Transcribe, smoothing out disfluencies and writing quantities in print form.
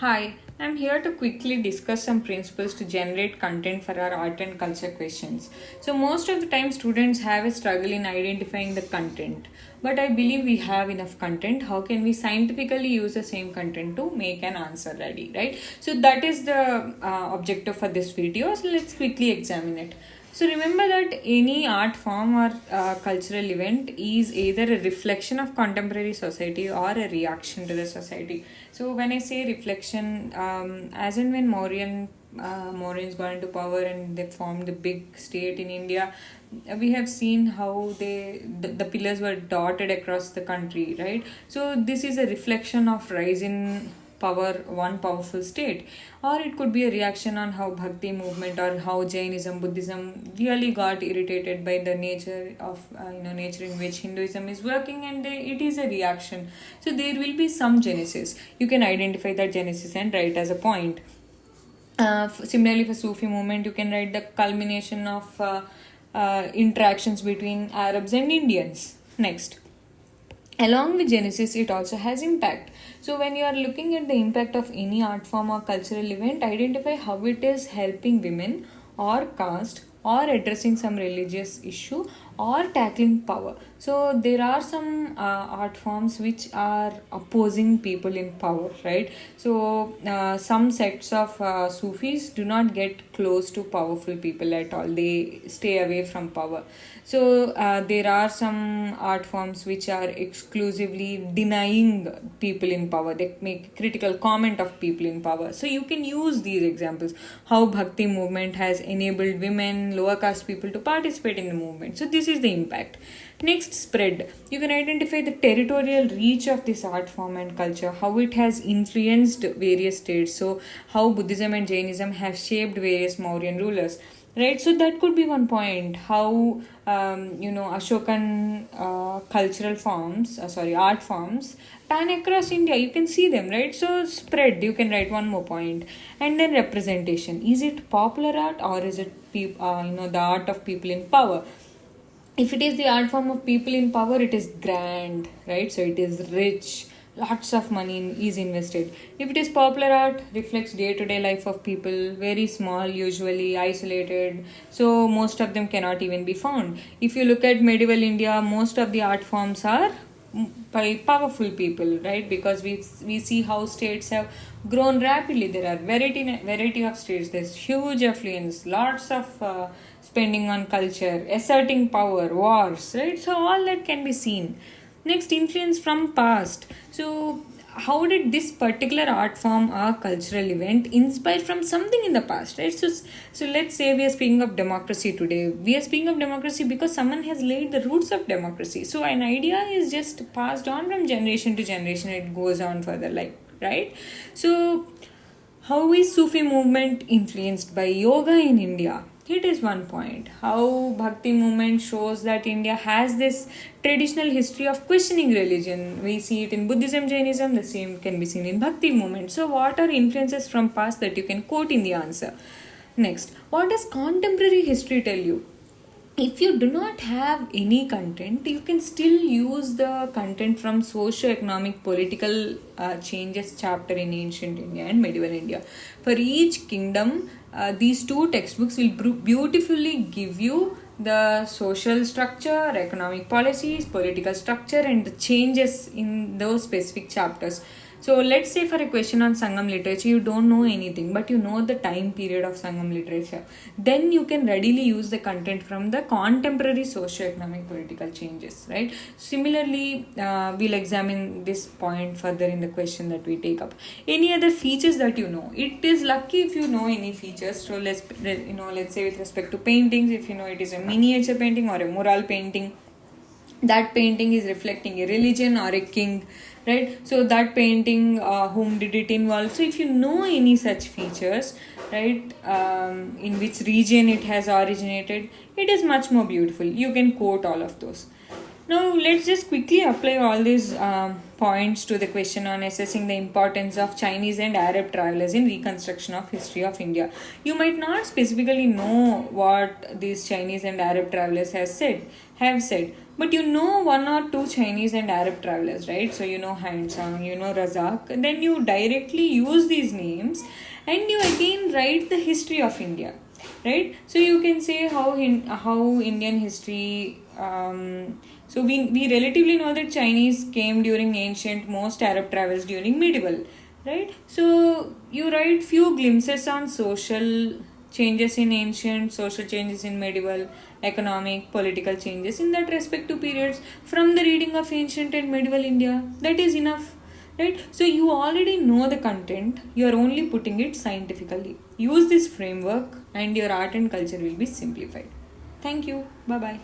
Hi, I'm here to quickly discuss some principles to generate content for our art and culture questions. So, most of the time, students have a struggle in identifying the content, but I believe we have enough content. How can we scientifically use the same content to make an answer ready, right? So, that is the objective for this video. So, let's quickly examine it. So remember that any art form or cultural event is either a reflection of contemporary society or a reaction to the society. So when I say reflection, as in when Mauryans got into power and they formed the big state in India, we have seen how the pillars were dotted across the country, right? So this is a reflection of rise in power, one powerful state, or it could be a reaction on how bhakti movement or how Jainism, Buddhism really got irritated by the nature of nature in which Hinduism is working, and it is a reaction. So there will be some genesis. You can identify that genesis and write as a point. Similarly, for Sufi movement, you can write the culmination of interactions between Arabs and Indians. Next, along with genesis, it also has impact. So when you are looking at the impact of any art form or cultural event, identify how it is helping women or caste or addressing some religious issue or tackling power. So there are some art forms which are opposing people in power, right? So some sects of Sufis do not get close to powerful people at all. They stay away from power. So there are some art forms which are exclusively denying people in power. They make critical comment of people in power. So you can use these examples. How Bhakti movement has enabled women, lower caste people to participate in the movement. So this is the impact. Next, spread. You can identify the territorial reach of this art form and culture, how it has influenced various states. So how Buddhism and Jainism have shaped various Mauryan rulers, right? So that could be one point. How Ashokan cultural forms, art forms pan across India. You can see them, right? So spread. You can write one more point, and then representation. Is it popular art or is it the art of people in power? If it is the art form of people in power, it is grand, right? So it is rich, lots of money is invested. If it is popular art, reflects day-to-day life of people, very small, usually isolated, so most of them cannot even be found. If you look at medieval India, most of the art forms are by powerful people, right? Because we see how states have grown rapidly. There are variety of states. There's huge affluence, lots of spending on culture, asserting power, wars, right? So all that can be seen. Next, influence from past. So how did this particular art form or cultural event inspire from something in the past, right? So let's say we are speaking of democracy today. We are speaking of democracy because someone has laid the roots of democracy. So an idea is just passed on from generation to generation. It goes on further, like, right? So how is Sufi movement influenced by yoga in India? It is one point. How Bhakti movement shows that India has this traditional history of questioning religion. We see it in Buddhism, Jainism, the same can be seen in Bhakti movement. So what are influences from past that you can quote in the answer? Next, what does contemporary history tell you? If you do not have any content, you can still use the content from socio-economic political changes chapter in ancient India and medieval India. For each kingdom, these two textbooks will beautifully give you the social structure, economic policies, political structure, and the changes in those specific chapters. So let's say for a question on Sangam literature, you don't know anything, but you know the time period of Sangam literature. Then you can readily use the content from the contemporary socio-economic political changes, right? Similarly, we'll examine this point further in the question that we take up. Any other features that you know? It is lucky if you know any features. So let's say with respect to paintings, if you know it is a miniature painting or a mural painting, that painting is reflecting a religion or a king, right? So that painting, whom did it involve? So if you know any such features, right, in which region it has originated, it is much more beautiful. You can quote all of those. Now let's just quickly apply all these points to the question on assessing the importance of Chinese and Arab travelers in reconstruction of history of India. You might not specifically know what these Chinese and Arab travelers have said. But you know one or two Chinese and Arab travelers, right? So you know Hansang, you know Razak. Then you directly use these names and you again write the history of India, right? So you can say how Indian history. So we relatively know that Chinese came during ancient, most Arab travels during medieval, right? So you write few glimpses on social changes in ancient, social changes in medieval, economic, political changes in that respective periods from the reading of ancient and medieval India. That is enough, right? So you already know the content, you are only putting it scientifically. Use this framework and your art and culture will be simplified. Thank you. Bye bye.